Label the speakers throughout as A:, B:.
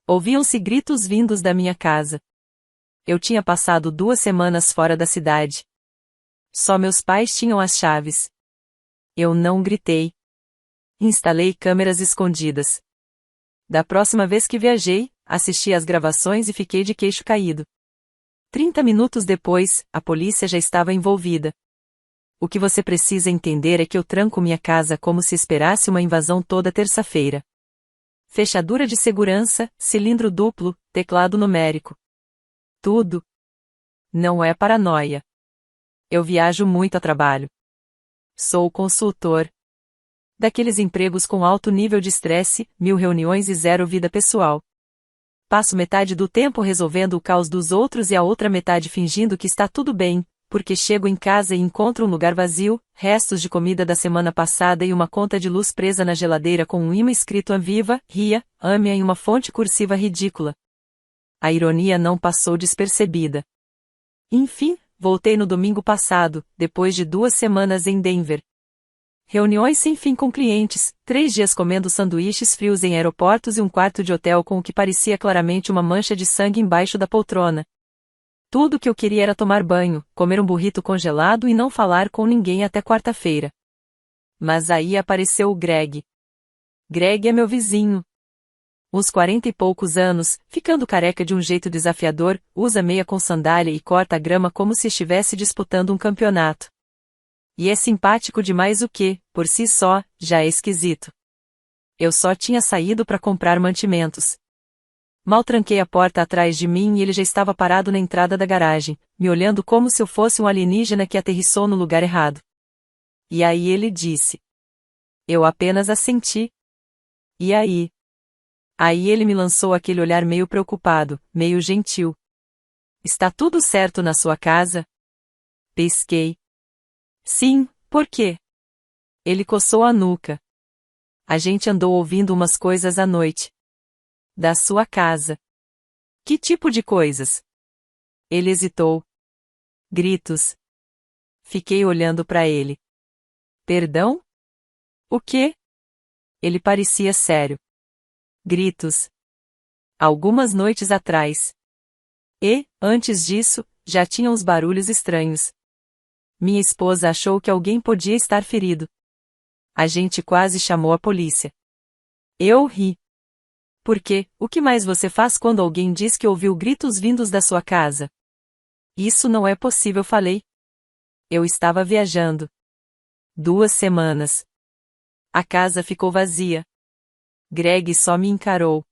A: Ouviam-se gritos vindos da minha casa. Eu tinha passado 2 semanas fora da cidade. Só meus pais tinham as chaves. Eu não gritei. Instalei câmeras escondidas. Da próxima vez que viajei, assisti às gravações e fiquei de queixo caído. 30 minutos depois, a polícia já estava envolvida. O que você precisa entender é que eu tranco minha casa como se esperasse uma invasão toda terça-feira. Fechadura de segurança, cilindro duplo, teclado numérico. Tudo. Não é paranoia. Eu viajo muito a trabalho. Sou consultor. Daqueles empregos com alto nível de estresse, 1000 reuniões e 0 vida pessoal. Passo metade do tempo resolvendo o caos dos outros e a outra metade fingindo que está tudo bem, porque chego em casa e encontro um lugar vazio, restos de comida da semana passada e uma conta de luz presa na geladeira com um imã escrito Anviva, Ria, Ame-a em uma fonte cursiva ridícula. A ironia não passou despercebida. Enfim, voltei no domingo passado, depois de 2 semanas em Denver. Reuniões sem fim com clientes, 3 dias comendo sanduíches frios em aeroportos e um quarto de hotel com o que parecia claramente uma mancha de sangue embaixo da poltrona. Tudo o que eu queria era tomar banho, comer um burrito congelado e não falar com ninguém até quarta-feira. Mas aí apareceu o Greg. Greg é meu vizinho. Uns 40 e poucos anos, ficando careca de um jeito desafiador, usa meia com sandália e corta a grama como se estivesse disputando um campeonato. E é simpático demais o que, por si só, já é esquisito. Eu só tinha saído para comprar mantimentos. Mal tranquei a porta atrás de mim e ele já estava parado na entrada da garagem, me olhando como se eu fosse um alienígena que aterrissou no lugar errado. E aí ele disse. Eu apenas assenti. E aí? Aí ele me lançou aquele olhar meio preocupado, meio gentil. Está tudo certo na sua casa? Pisquei. Sim, por quê? Ele coçou a nuca. A gente andou ouvindo umas coisas à noite. Da sua casa. Que tipo de coisas? Ele hesitou. Gritos. Fiquei olhando para ele. Perdão? O quê? Ele parecia sério. Gritos. Algumas noites atrás. E, antes disso, já tinha uns barulhos estranhos. Minha esposa achou que alguém podia estar ferido. A gente quase chamou a polícia. Eu ri. Por quê? O que mais você faz quando alguém diz que ouviu gritos vindos da sua casa? Isso não é possível, falei. Eu estava viajando. 2 semanas. A casa ficou vazia. Greg só me encarou.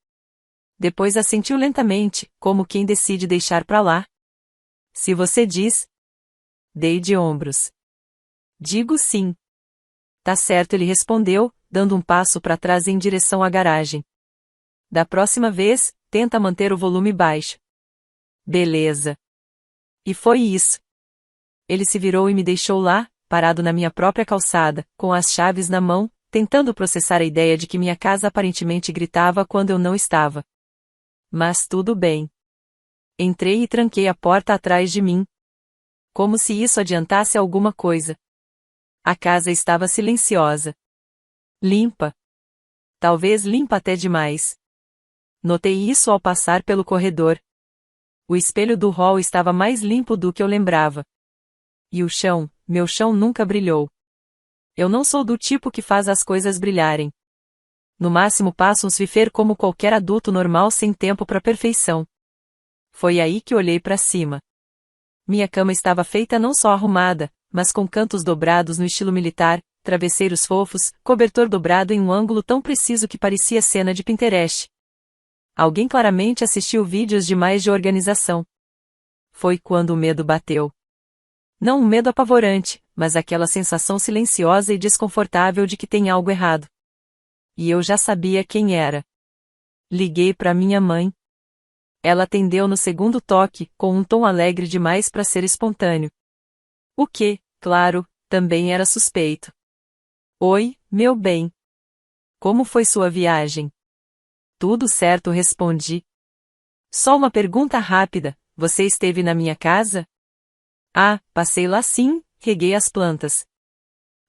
A: Depois assentiu lentamente, como quem decide deixar pra lá. Se você diz... Dei de ombros. Digo sim. Tá certo, ele respondeu, dando um passo para trás em direção à garagem. Da próxima vez, tenta manter o volume baixo. Beleza. E foi isso. Ele se virou e me deixou lá, parado na minha própria calçada, com as chaves na mão, tentando processar a ideia de que minha casa aparentemente gritava quando eu não estava. Mas tudo bem. Entrei e tranquei a porta atrás de mim. Como se isso adiantasse alguma coisa. A casa estava silenciosa. Limpa. Talvez limpa até demais. Notei isso ao passar pelo corredor. O espelho do hall estava mais limpo do que eu lembrava. E o chão, meu chão nunca brilhou. Eu não sou do tipo que faz as coisas brilharem. No máximo passo um Swiffer como qualquer adulto normal sem tempo para perfeição. Foi aí que olhei para cima. Minha cama estava feita não só arrumada, mas com cantos dobrados no estilo militar, travesseiros fofos, cobertor dobrado em um ângulo tão preciso que parecia cena de Pinterest. Alguém claramente assistiu vídeos demais de organização. Foi quando o medo bateu. Não um medo apavorante, mas aquela sensação silenciosa e desconfortável de que tem algo errado. E eu já sabia quem era. Liguei para minha mãe. Ela atendeu no segundo toque, com um tom alegre demais para ser espontâneo. O que, claro, também era suspeito. Oi, meu bem. Como foi sua viagem? Tudo certo, respondi. Só uma pergunta rápida, você esteve na minha casa? Ah, passei lá sim, reguei as plantas.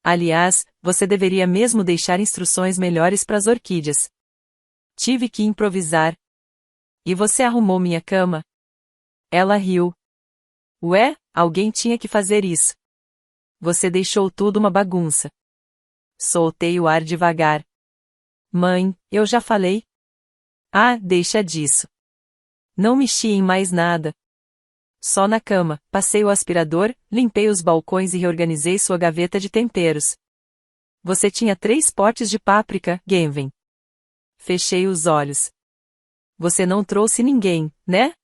A: Aliás, você deveria mesmo deixar instruções melhores para as orquídeas. Tive que improvisar. E você arrumou minha cama? Ela riu. Ué, alguém tinha que fazer isso. Você deixou tudo uma bagunça. Soltei o ar devagar. Mãe, eu já falei. Ah, deixa disso. Não mexi em mais nada. Só na cama, passei o aspirador, limpei os balcões e reorganizei sua gaveta de temperos. Você tinha 3 potes de páprica, Genven. Fechei os olhos. Você não trouxe ninguém, né?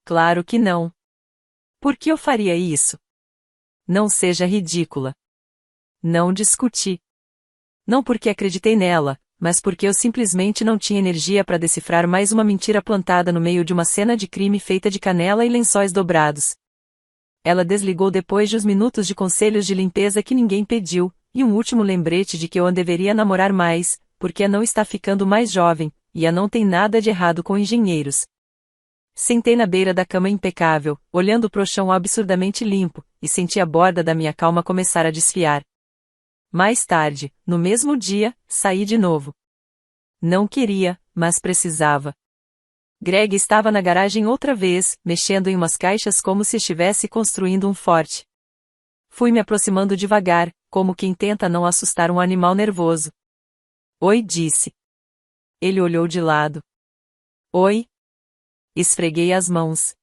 A: Claro que não. Por que eu faria isso? Não seja ridícula. Não discuti. Não porque acreditei nela, mas porque eu simplesmente não tinha energia para decifrar mais uma mentira plantada no meio de uma cena de crime feita de canela e lençóis dobrados. Ela desligou depois de uns minutos de conselhos de limpeza que ninguém pediu, e um último lembrete de que eu deveria namorar mais, porque a não está ficando mais jovem, e a não tem nada de errado com engenheiros. Sentei na beira da cama impecável, olhando pro chão absurdamente limpo, e senti a borda da minha calma começar a desfiar. Mais tarde, no mesmo dia, saí de novo. Não queria, mas precisava. Greg estava na garagem outra vez, mexendo em umas caixas como se estivesse construindo um forte. Fui me aproximando devagar, como quem tenta não assustar um animal nervoso. Oi, disse. Ele olhou de lado. Oi? Esfreguei as mãos.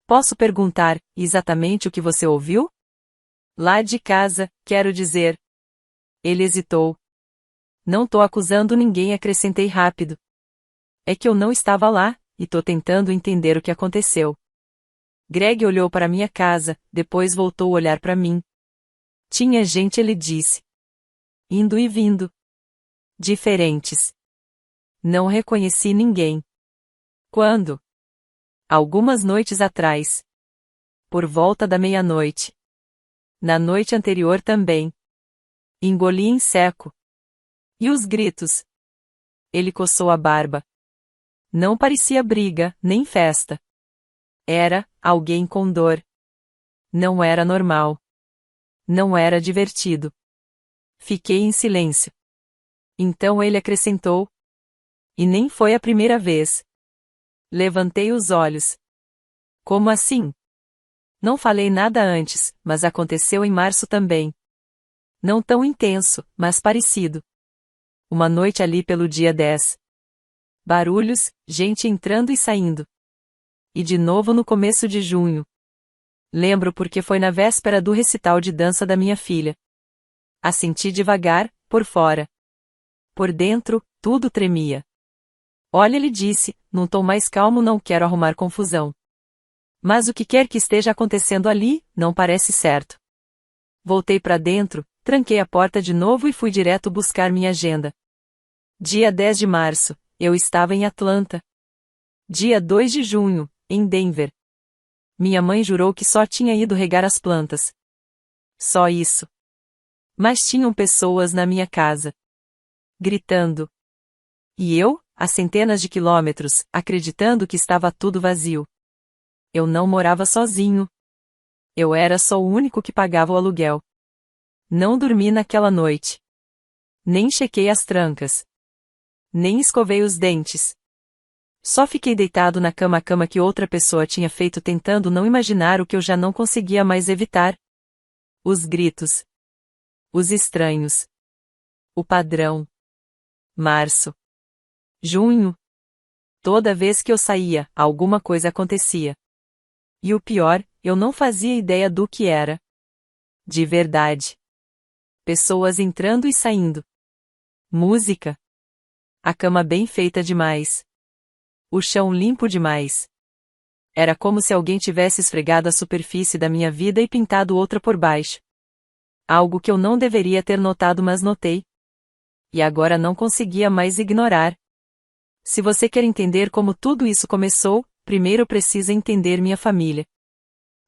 A: Posso perguntar, exatamente o que você ouviu? Lá de casa, quero dizer. Ele hesitou. Não tô acusando ninguém, acrescentei rápido. É que eu não estava lá, e tô tentando entender o que aconteceu. Greg olhou para minha casa, depois voltou a olhar para mim. Tinha gente, ele disse. Indo e vindo. Diferentes. Não reconheci ninguém. Quando? Algumas noites atrás. Por volta da meia-noite. Na noite anterior também. Engoli em seco. E os gritos? Ele coçou a barba. Não parecia briga, nem festa. Era alguém com dor. Não era normal. Não era divertido. Fiquei em silêncio. Então ele acrescentou. E nem foi a primeira vez. Levantei os olhos. Como assim? Não falei nada antes, mas aconteceu em março também. Não tão intenso, mas parecido. Uma noite ali pelo dia 10. Barulhos, gente entrando e saindo. E de novo no começo de junho. Lembro porque foi na véspera do recital de dança da minha filha. Assenti devagar, por fora. Por dentro, tudo tremia. Olha, ele disse, num tom mais calmo, não quero arrumar confusão. Mas o que quer que esteja acontecendo ali, não parece certo. Voltei para dentro, tranquei a porta de novo e fui direto buscar minha agenda. Dia 10 de março, eu estava em Atlanta. Dia 2 de junho, em Denver. Minha mãe jurou que só tinha ido regar as plantas. Só isso. Mas tinham pessoas na minha casa. Gritando. E eu, a centenas de quilômetros, acreditando que estava tudo vazio. Eu não morava sozinho. Eu era só o único que pagava o aluguel. Não dormi naquela noite. Nem chequei as trancas. Nem escovei os dentes. Só fiquei deitado na cama, a cama que outra pessoa tinha feito, tentando não imaginar o que eu já não conseguia mais evitar. Os gritos. Os estranhos. O padrão. Março. Junho. Toda vez que eu saía, alguma coisa acontecia. E o pior, eu não fazia ideia do que era. De verdade. Pessoas entrando e saindo. Música. A cama bem feita demais. O chão limpo demais. Era como se alguém tivesse esfregado a superfície da minha vida e pintado outra por baixo. Algo que eu não deveria ter notado, mas notei. E agora não conseguia mais ignorar. Se você quer entender como tudo isso começou, primeiro precisa entender minha família.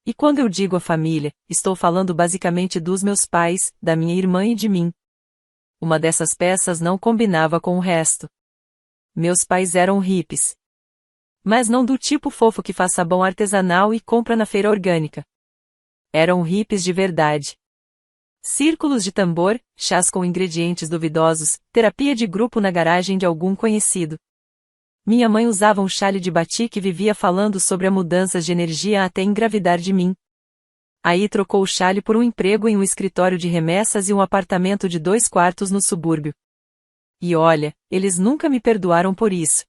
A: E quando eu digo a família, estou falando basicamente dos meus pais, da minha irmã e de mim. Uma dessas peças não combinava com o resto. Meus pais eram hippies. Mas não do tipo fofo que faz sabão artesanal e compra na feira orgânica. Eram hippies de verdade. Círculos de tambor, chás com ingredientes duvidosos, terapia de grupo na garagem de algum conhecido. Minha mãe usava um chale de batik e vivia falando sobre as mudanças de energia até engravidar de mim. Aí trocou o chale por um emprego em um escritório de remessas e um apartamento de 2 quartos no subúrbio. E olha, eles nunca me perdoaram por isso.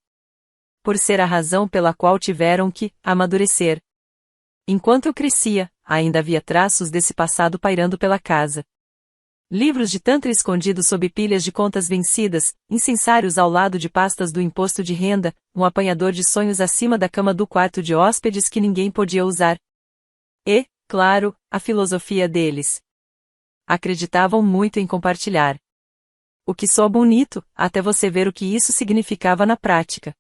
A: Por ser a razão pela qual tiveram que amadurecer. Enquanto eu crescia, ainda havia traços desse passado pairando pela casa. Livros de tantra escondidos sob pilhas de contas vencidas, incensários ao lado de pastas do imposto de renda, um apanhador de sonhos acima da cama do quarto de hóspedes que ninguém podia usar. E, claro, a filosofia deles. Acreditavam muito em compartilhar. O que soa bonito, até você ver o que isso significava na prática.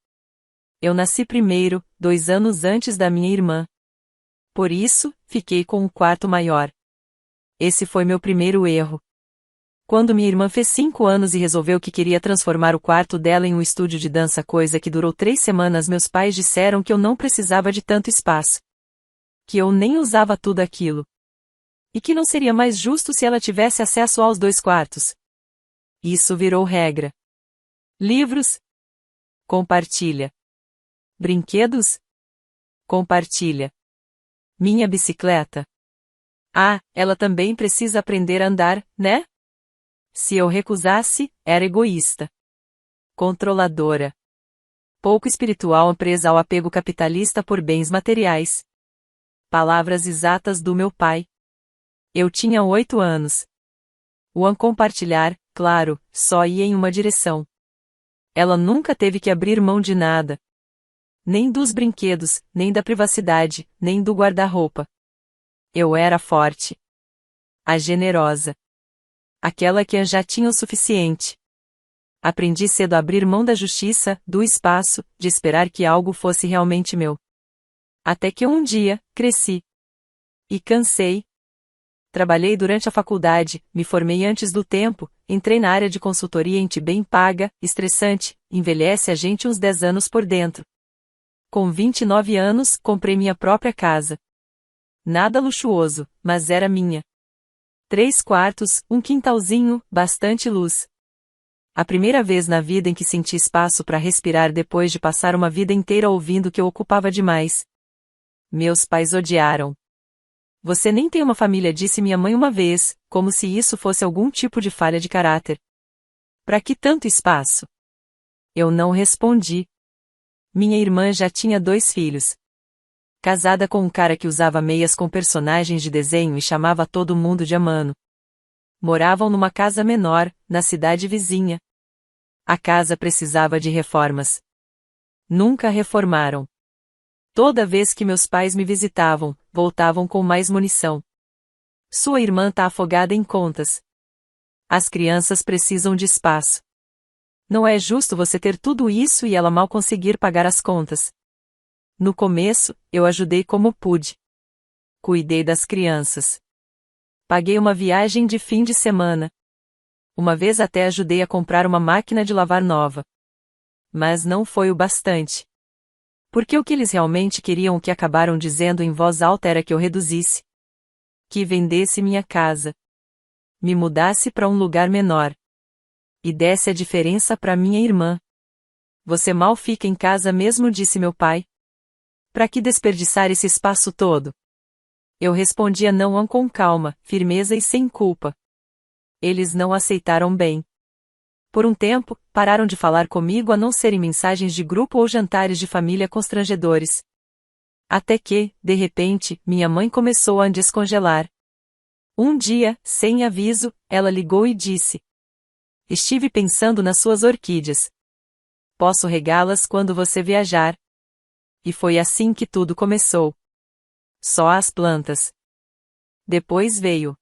A: Eu nasci primeiro, 2 anos antes da minha irmã. Por isso, fiquei com um quarto maior. Esse foi meu primeiro erro. Quando minha irmã fez 5 anos e resolveu que queria transformar o quarto dela em um estúdio de dança, coisa que durou 3 semanas, meus pais disseram que eu não precisava de tanto espaço. Que eu nem usava tudo aquilo. E que não seria mais justo se ela tivesse acesso aos 2 quartos. Isso virou regra. Livros? Compartilha. Brinquedos? Compartilha. Minha bicicleta? Ah, ela também precisa aprender a andar, né? Se eu recusasse, era egoísta. Controladora. Pouco espiritual, presa ao apego capitalista por bens materiais. Palavras exatas do meu pai. Eu tinha 8 anos. O compartilhar, claro, só ia em uma direção. Ela nunca teve que abrir mão de nada. Nem dos brinquedos, nem da privacidade, nem do guarda-roupa. Eu era forte. A generosa. Aquela que já tinha o suficiente. Aprendi cedo a abrir mão da justiça, do espaço, de esperar que algo fosse realmente meu. Até que um dia, cresci. E cansei. Trabalhei durante a faculdade, me formei antes do tempo, entrei na área de consultoria bem paga, estressante, envelhece a gente uns 10 anos por dentro. Com 29 anos, comprei minha própria casa. Nada luxuoso, mas era minha. 3 quartos, um quintalzinho, bastante luz. A primeira vez na vida em que senti espaço para respirar depois de passar uma vida inteira ouvindo que eu ocupava demais. Meus pais odiaram. Você nem tem uma família, disse minha mãe uma vez, como se isso fosse algum tipo de falha de caráter. Para que tanto espaço? Eu não respondi. Minha irmã já tinha 2 filhos. Casada com um cara que usava meias com personagens de desenho e chamava todo mundo de Amano. Moravam numa casa menor, na cidade vizinha. A casa precisava de reformas. Nunca reformaram. Toda vez que meus pais me visitavam, voltavam com mais munição. Sua irmã tá afogada em contas. As crianças precisam de espaço. Não é justo você ter tudo isso e ela mal conseguir pagar as contas. No começo, eu ajudei como pude. Cuidei das crianças. Paguei uma viagem de fim de semana. Uma vez até ajudei a comprar uma máquina de lavar nova. Mas não foi o bastante. Porque o que eles realmente queriam, o que acabaram dizendo em voz alta, era que eu reduzisse. Que vendesse minha casa. Me mudasse para um lugar menor. E desse a diferença para minha irmã. Você mal fica em casa mesmo, disse meu pai. Para que desperdiçar esse espaço todo? Eu respondia não com calma, firmeza e sem culpa. Eles não aceitaram bem. Por um tempo, pararam de falar comigo, a não ser em mensagens de grupo ou jantares de família constrangedores. Até que, de repente, minha mãe começou a descongelar. Um dia, sem aviso, ela ligou e disse: Estive pensando nas suas orquídeas. Posso regá-las quando você viajar. E foi assim que tudo começou. Só as plantas. Depois veio.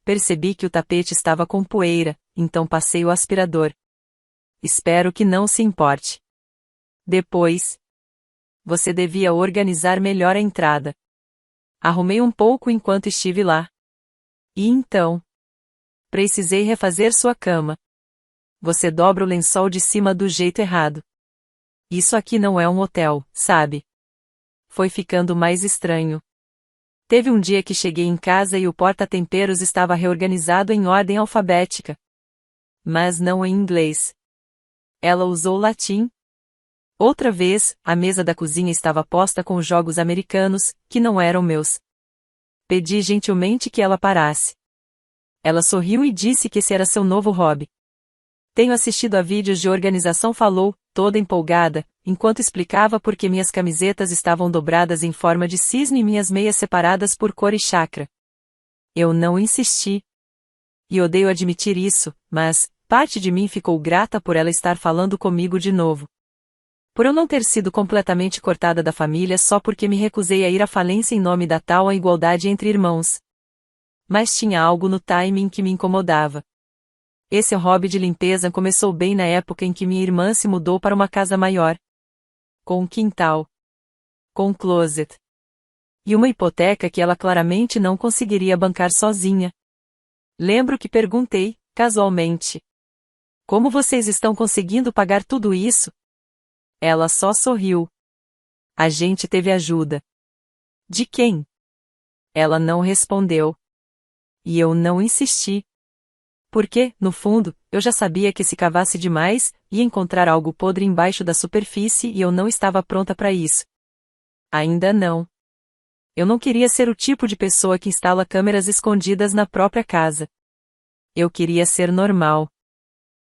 A: Percebi que o tapete estava com poeira, então passei o aspirador. Espero que não se importe. Depois. Você devia organizar melhor a entrada. Arrumei um pouco enquanto estive lá. E então? Precisei refazer sua cama. Você dobra o lençol de cima do jeito errado. Isso aqui não é um hotel, sabe? Foi ficando mais estranho. Teve um dia que cheguei em casa e o porta-temperos estava reorganizado em ordem alfabética. Mas não em inglês. Ela usou latim. Outra vez, a mesa da cozinha estava posta com jogos americanos, que não eram meus. Pedi gentilmente que ela parasse. Ela sorriu e disse que esse era seu novo hobby. Tenho assistido a vídeos de organização, falou, toda empolgada, enquanto explicava por que minhas camisetas estavam dobradas em forma de cisne e minhas meias separadas por cor e chakra. Eu não insisti. E odeio admitir isso, mas, parte de mim ficou grata por ela estar falando comigo de novo. Por eu não ter sido completamente cortada da família só porque me recusei a ir à falência em nome da tal igualdade entre irmãos. Mas tinha algo no timing que me incomodava. Esse hobby de limpeza começou bem na época em que minha irmã se mudou para uma casa maior. Com um quintal. Com um closet. E uma hipoteca que ela claramente não conseguiria bancar sozinha. Lembro que perguntei, casualmente: como vocês estão conseguindo pagar tudo isso? Ela só sorriu. A gente teve ajuda. De quem? Ela não respondeu. E eu não insisti. Porque, no fundo, eu já sabia que se cavasse demais, ia encontrar algo podre embaixo da superfície e eu não estava pronta para isso. Ainda não. Eu não queria ser o tipo de pessoa que instala câmeras escondidas na própria casa. Eu queria ser normal.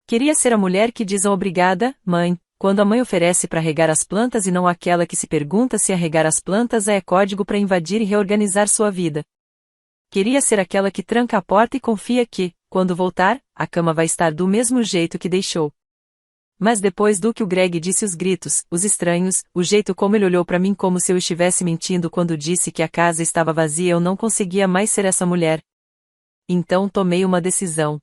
A: Queria ser a mulher que diz obrigada, mãe, quando a mãe oferece para regar as plantas e não aquela que se pergunta se regar as plantas é código para invadir e reorganizar sua vida. Queria ser aquela que tranca a porta e confia que, quando voltar, a cama vai estar do mesmo jeito que deixou. Mas depois do que o Greg disse, os gritos, os estranhos, o jeito como ele olhou para mim como se eu estivesse mentindo quando disse que a casa estava vazia, eu não conseguia mais ser essa mulher. Então tomei uma decisão.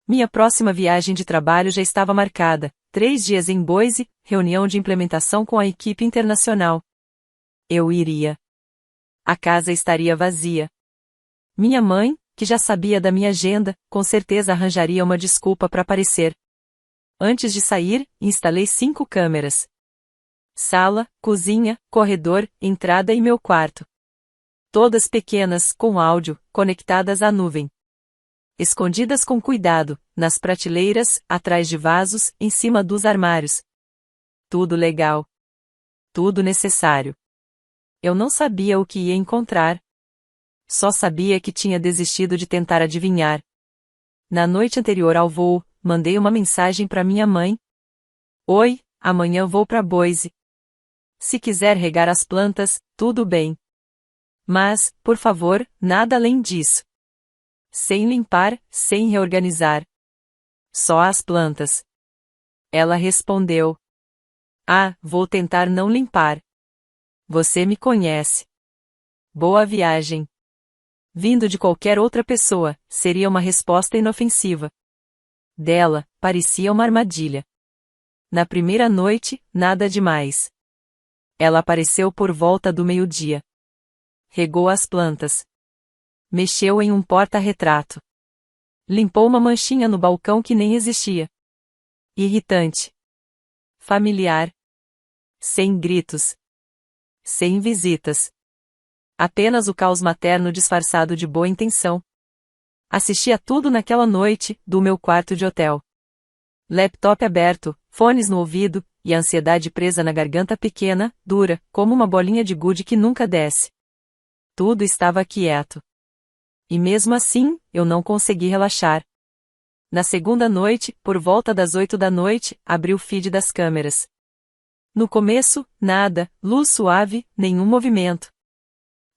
A: Minha próxima viagem de trabalho já estava marcada, 3 dias em Boise, reunião de implementação com a equipe internacional. Eu iria. A casa estaria vazia. Minha mãe, que já sabia da minha agenda, com certeza arranjaria uma desculpa para aparecer. Antes de sair, instalei 5 câmeras. Sala, cozinha, corredor, entrada e meu quarto. Todas pequenas, com áudio, conectadas à nuvem. Escondidas com cuidado, nas prateleiras, atrás de vasos, em cima dos armários. Tudo legal. Tudo necessário. Eu não sabia o que ia encontrar. Só sabia que tinha desistido de tentar adivinhar. Na noite anterior ao voo, mandei uma mensagem para minha mãe. Oi, amanhã vou para Boise. Se quiser regar as plantas, tudo bem. Mas, por favor, nada além disso. Sem limpar, sem reorganizar. Só as plantas. Ela respondeu. Ah, vou tentar não limpar. Você me conhece. Boa viagem. Vindo de qualquer outra pessoa, seria uma resposta inofensiva. Dela, parecia uma armadilha. Na primeira noite, nada demais. Ela apareceu por volta do meio-dia. Regou as plantas. Mexeu em um porta-retrato. Limpou uma manchinha no balcão que nem existia. Irritante. Familiar. Sem gritos. Sem visitas. Apenas o caos materno disfarçado de boa intenção. Assisti a tudo naquela noite, do meu quarto de hotel. Laptop aberto, fones no ouvido, e a ansiedade presa na garganta pequena, dura, como uma bolinha de gude que nunca desce. Tudo estava quieto. E mesmo assim, eu não consegui relaxar. Na segunda noite, por volta das 8 da noite, abri o feed das câmeras. No começo, nada, luz suave, nenhum movimento.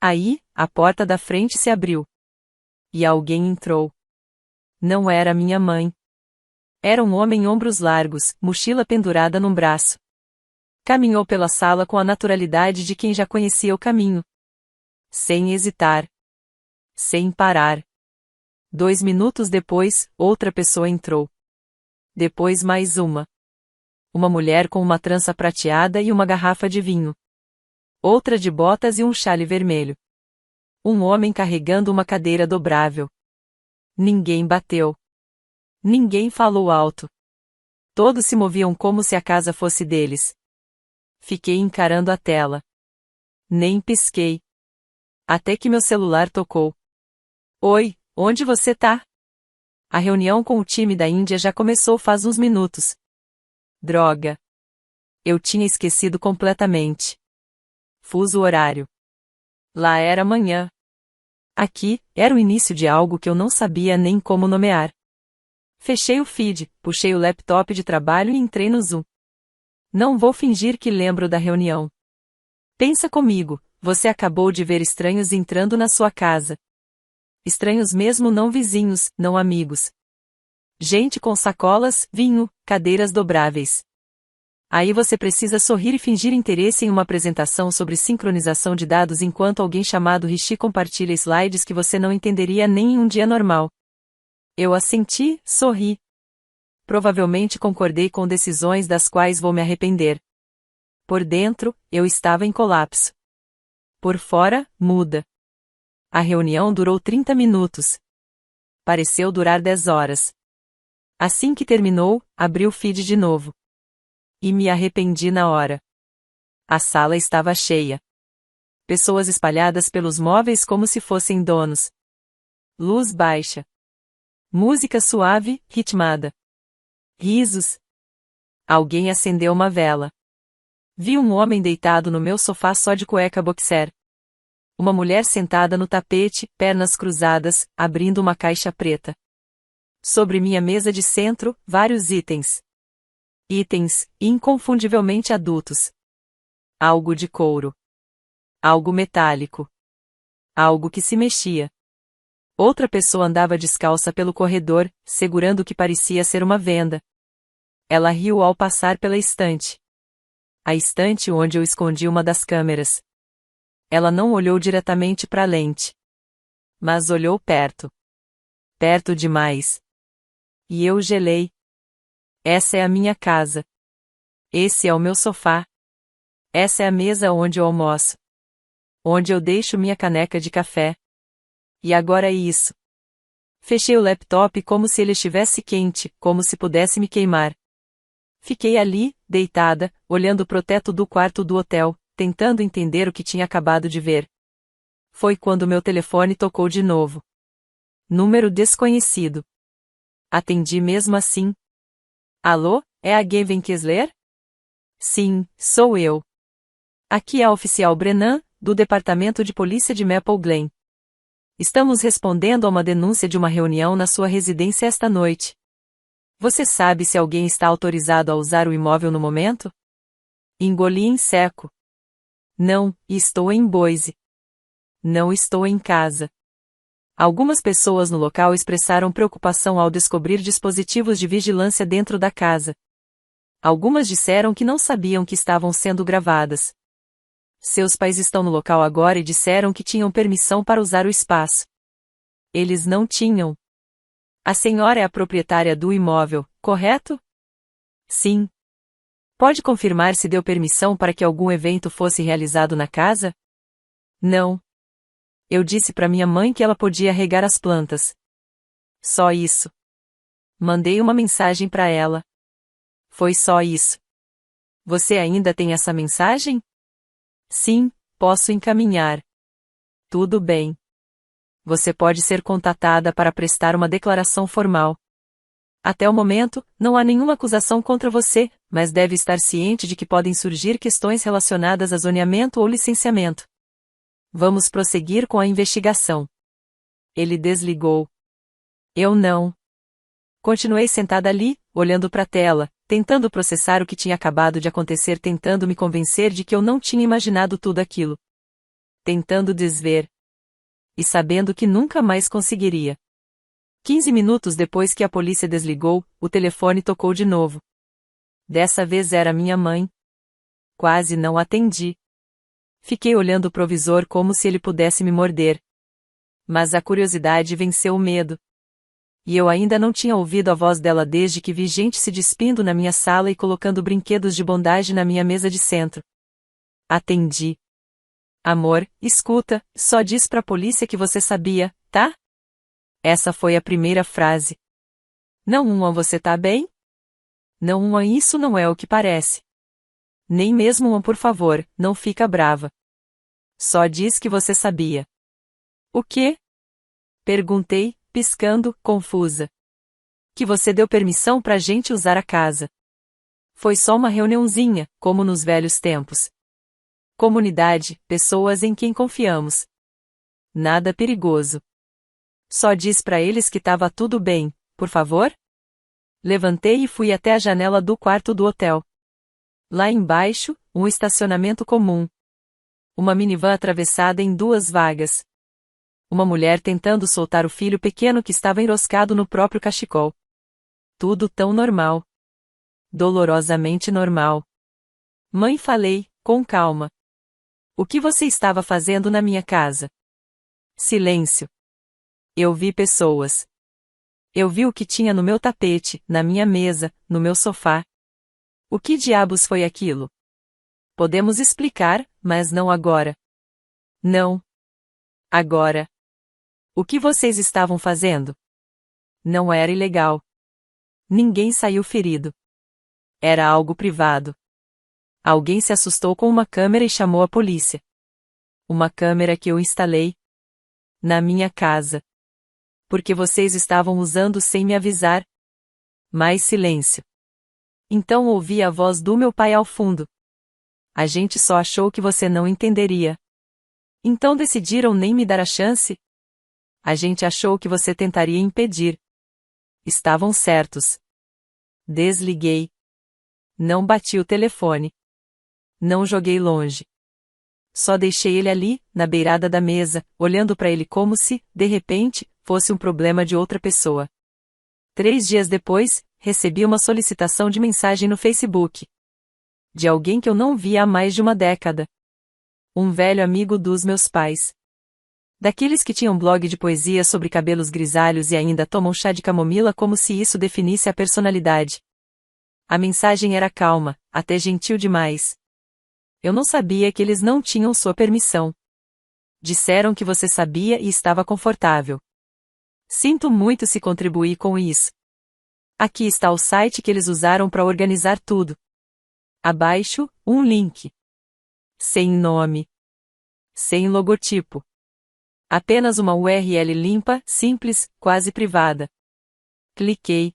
A: Aí, a porta da frente se abriu. E alguém entrou. Não era minha mãe. Era um homem ombros largos, mochila pendurada num braço. Caminhou pela sala com a naturalidade de quem já conhecia o caminho. Sem hesitar. Sem parar. 2 minutos depois, outra pessoa entrou. Depois mais uma. Uma mulher com uma trança prateada e uma garrafa de vinho. Outra de botas e um chale vermelho. Um homem carregando uma cadeira dobrável. Ninguém bateu. Ninguém falou alto. Todos se moviam como se a casa fosse deles. Fiquei encarando a tela. Nem pisquei. Até que meu celular tocou. Oi, onde você tá? A reunião com o time da Índia já começou faz uns minutos. Droga. Eu tinha esquecido completamente. Fuso horário. Lá era manhã. Aqui, era o início de algo que eu não sabia nem como nomear. Fechei o feed, puxei o laptop de trabalho e entrei no Zoom. Não vou fingir que lembro da reunião. Pensa comigo, você acabou de ver estranhos entrando na sua casa. Estranhos mesmo, não vizinhos, não amigos. Gente com sacolas, vinho, cadeiras dobráveis. Aí você precisa sorrir e fingir interesse em uma apresentação sobre sincronização de dados enquanto alguém chamado Rishi compartilha slides que você não entenderia nem em um dia normal. Eu assenti, sorri. Provavelmente concordei com decisões das quais vou me arrepender. Por dentro, eu estava em colapso. Por fora, muda. A reunião durou 30 minutos. Pareceu durar 10 horas. Assim que terminou, abri o feed de novo. E me arrependi na hora. A sala estava cheia. Pessoas espalhadas pelos móveis como se fossem donos. Luz baixa. Música suave, ritmada. Risos. Alguém acendeu uma vela. Vi um homem deitado no meu sofá só de cueca boxer. Uma mulher sentada no tapete, pernas cruzadas, abrindo uma caixa preta. Sobre minha mesa de centro, vários itens. Itens, inconfundivelmente adultos. Algo de couro. Algo metálico. Algo que se mexia. Outra pessoa andava descalça pelo corredor, segurando o que parecia ser uma venda. Ela riu ao passar pela estante. A estante onde eu escondi uma das câmeras. Ela não olhou diretamente para a lente. Mas olhou perto. Perto demais. E eu gelei. Essa é a minha casa. Esse é o meu sofá. Essa é a mesa onde eu almoço. Onde eu deixo minha caneca de café. E agora é isso. Fechei o laptop como se ele estivesse quente, como se pudesse me queimar. Fiquei ali, deitada, olhando pro teto do quarto do hotel, tentando entender o que tinha acabado de ver. Foi quando meu telefone tocou de novo. Número desconhecido. Atendi mesmo assim. Alô, é a Gavin Kessler? Sim, sou eu. Aqui é a oficial Brennan, do Departamento de Polícia de Maple Glen. Estamos respondendo a uma denúncia de uma reunião na sua residência esta noite. Você sabe se alguém está autorizado a usar o imóvel no momento? Engoli em seco. Não, estou em Boise. Não estou em casa. Algumas pessoas no local expressaram preocupação ao descobrir dispositivos de vigilância dentro da casa. Algumas disseram que não sabiam que estavam sendo gravadas. Seus pais estão no local agora e disseram que tinham permissão para usar o espaço. Eles não tinham. A senhora é a proprietária do imóvel, correto? Sim. Pode confirmar se deu permissão para que algum evento fosse realizado na casa? Não. Eu disse para minha mãe que ela podia regar as plantas. Só isso. Mandei uma mensagem para ela. Foi só isso. Você ainda tem essa mensagem? Sim, posso encaminhar. Tudo bem. Você pode ser contatada para prestar uma declaração formal. Até o momento, não há nenhuma acusação contra você, mas deve estar ciente de que podem surgir questões relacionadas a zoneamento ou licenciamento. Vamos prosseguir com a investigação. Ele desligou. Eu não. Continuei sentada ali, olhando para a tela, tentando processar o que tinha acabado de acontecer, tentando me convencer de que eu não tinha imaginado tudo aquilo. Tentando desver. E sabendo que nunca mais conseguiria. 15 minutos depois que a polícia desligou, o telefone tocou de novo. Dessa vez era minha mãe. Quase não atendi. Fiquei olhando o provisor como se ele pudesse me morder. Mas a curiosidade venceu o medo. E eu ainda não tinha ouvido a voz dela desde que vi gente se despindo na minha sala e colocando brinquedos de bondage na minha mesa de centro. Atendi. Amor, escuta, só diz pra polícia que você sabia, tá? Essa foi a primeira frase. Não, você tá bem? Não, isso não é o que parece. Nem mesmo por favor, não fica brava. Só diz que você sabia. O quê? Perguntei, piscando, confusa. Que você deu permissão pra gente usar a casa. Foi só uma reuniãozinha, como nos velhos tempos. Comunidade, pessoas em quem confiamos. Nada perigoso. Só diz pra eles que tava tudo bem, por favor? Levantei e fui até a janela do quarto do hotel. Lá embaixo, um estacionamento comum. Uma minivan atravessada em duas vagas. Uma mulher tentando soltar o filho pequeno que estava enroscado no próprio cachecol. Tudo tão normal. Dolorosamente normal. Mãe, falei, com calma. O que você estava fazendo na minha casa? Silêncio. Eu vi pessoas. Eu vi o que tinha no meu tapete, na minha mesa, no meu sofá. O que diabos foi aquilo? Podemos explicar, mas não agora. Não. Agora. O que vocês estavam fazendo? Não era ilegal. Ninguém saiu ferido. Era algo privado. Alguém se assustou com uma câmera e chamou a polícia. Uma câmera que eu instalei na minha casa. Porque vocês estavam usando sem me avisar. Mais silêncio. Então ouvi a voz do meu pai ao fundo. A gente só achou que você não entenderia. Então decidiram nem me dar a chance? A gente achou que você tentaria impedir. Estavam certos. Desliguei. Não bati o telefone. Não joguei longe. Só deixei ele ali, na beirada da mesa, olhando para ele como se, de repente, fosse um problema de outra pessoa. 3 dias depois, recebi uma solicitação de mensagem no Facebook. De alguém que eu não via há mais de uma década. Um velho amigo dos meus pais. Daqueles que tinham blog de poesia sobre cabelos grisalhos e ainda tomam chá de camomila como se isso definisse a personalidade. A mensagem era calma, até gentil demais. Eu não sabia que eles não tinham sua permissão. Disseram que você sabia e estava confortável. Sinto muito se contribuir com isso. Aqui está o site que eles usaram para organizar tudo. Abaixo, um link. Sem nome. Sem logotipo. Apenas uma URL limpa, simples, quase privada. Cliquei.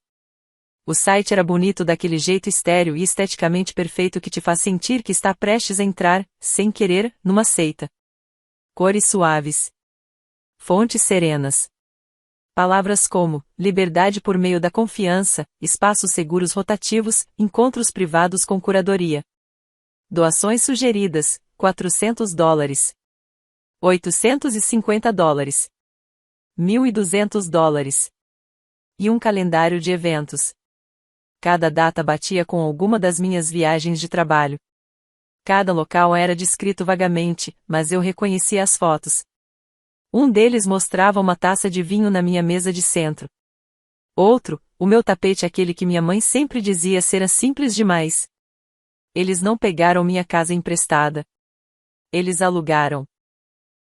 A: O site era bonito daquele jeito estéril e esteticamente perfeito que te faz sentir que está prestes a entrar, sem querer, numa seita. Cores suaves. Fontes serenas. Palavras como liberdade por meio da confiança, espaços seguros rotativos, encontros privados com curadoria. Doações sugeridas, $400. $850. $1.200. E um calendário de eventos. Cada data batia com alguma das minhas viagens de trabalho. Cada local era descrito vagamente, mas eu reconhecia as fotos. Um deles mostrava uma taça de vinho na minha mesa de centro. Outro, o meu tapete, aquele que minha mãe sempre dizia ser simples demais. Eles não pegaram minha casa emprestada. Eles alugaram.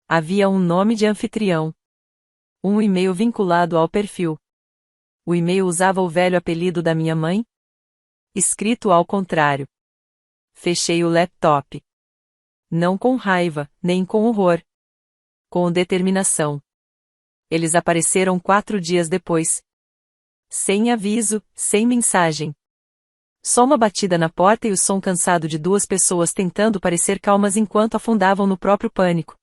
A: Havia um nome de anfitrião. Um e-mail vinculado ao perfil. O e-mail usava o velho apelido da minha mãe? Escrito ao contrário. Fechei o laptop. Não com raiva, nem com horror. Com determinação. Eles apareceram 4 dias depois. Sem aviso, sem mensagem. Só uma batida na porta e o som cansado de 2 pessoas tentando parecer calmas enquanto afundavam no próprio pânico.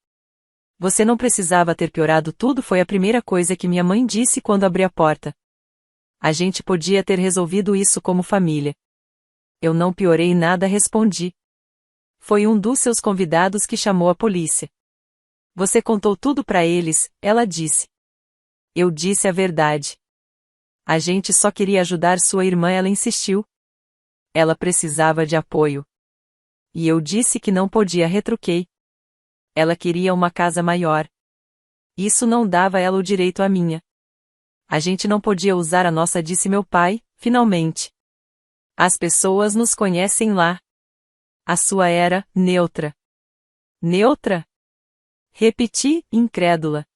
A: Você não precisava ter piorado tudo, foi a primeira coisa que minha mãe disse quando abri a porta. A gente podia ter resolvido isso como família. Eu não piorei nada, respondi. Foi um dos seus convidados que chamou a polícia. Você contou tudo pra eles, ela disse. Eu disse a verdade. A gente só queria ajudar sua irmã, ela insistiu. Ela precisava de apoio. E eu disse que não podia, retruquei. Ela queria uma casa maior. Isso não dava ela o direito à minha. A gente não podia usar a nossa, disse meu pai, finalmente. As pessoas nos conhecem lá. A sua era neutra. Neutra? Repeti, incrédula.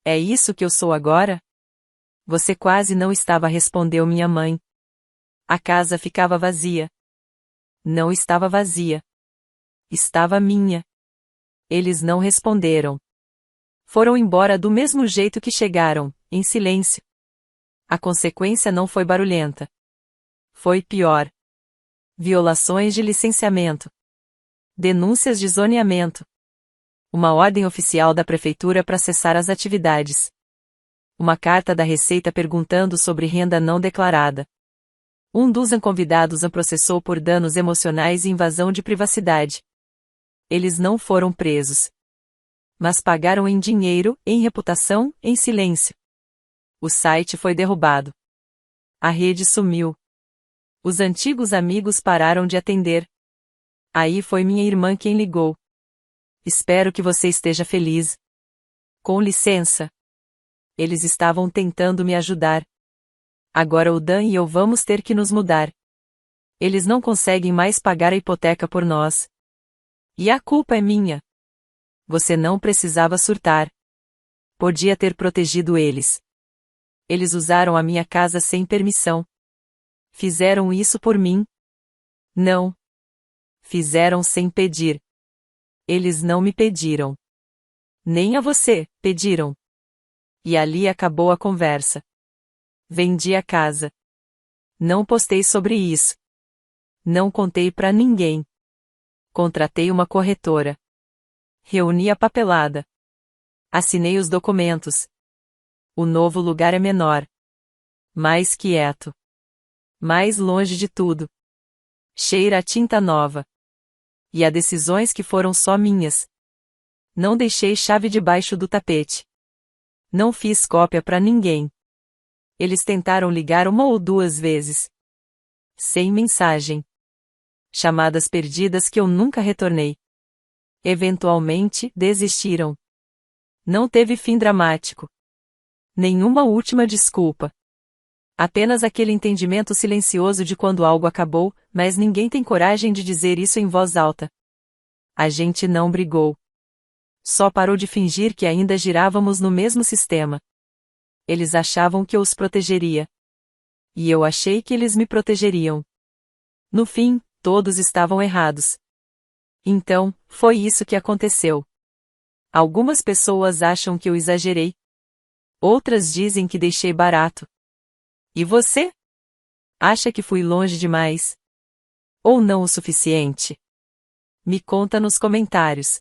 A: É isso que eu sou agora? Você quase não estava, respondeu minha mãe. A casa ficava vazia. Não estava vazia. Estava minha. Eles não responderam. Foram embora do mesmo jeito que chegaram, em silêncio. A consequência não foi barulhenta. Foi pior. Violações de licenciamento. Denúncias de zoneamento. Uma ordem oficial da prefeitura para cessar as atividades. Uma carta da Receita perguntando sobre renda não declarada. Um dos convidados a processou por danos emocionais e invasão de privacidade. Eles não foram presos, mas pagaram em dinheiro, em reputação, em silêncio. O site foi derrubado. A rede sumiu. Os antigos amigos pararam de atender. Aí foi minha irmã quem ligou. Espero que você esteja feliz. Com licença. Eles estavam tentando me ajudar. Agora o Dan e eu vamos ter que nos mudar. Eles não conseguem mais pagar a hipoteca por nós. E a culpa é minha. Você não precisava surtar. Podia ter protegido eles. Eles usaram a minha casa sem permissão. Fizeram isso por mim? Não. Fizeram sem pedir. Eles não me pediram. Nem a você, pediram. E ali acabou a conversa. Vendi a casa. Não postei sobre isso. Não contei pra ninguém. Contratei uma corretora. Reuni a papelada. Assinei os documentos. O novo lugar é menor. Mais quieto. Mais longe de tudo. Cheira a tinta nova. E há decisões que foram só minhas. Não deixei chave debaixo do tapete. Não fiz cópia pra ninguém. Eles tentaram ligar uma ou duas vezes. Sem mensagem. Chamadas perdidas que eu nunca retornei. Eventualmente, desistiram. Não teve fim dramático. Nenhuma última desculpa. Apenas aquele entendimento silencioso de quando algo acabou, mas ninguém tem coragem de dizer isso em voz alta. A gente não brigou. Só parou de fingir que ainda girávamos no mesmo sistema. Eles achavam que eu os protegeria. E eu achei que eles me protegeriam. No fim, todos estavam errados. Então, foi isso que aconteceu. Algumas pessoas acham que eu exagerei. Outras dizem que deixei barato. E você? Acha que fui longe demais? Ou não o suficiente? Me conta nos comentários.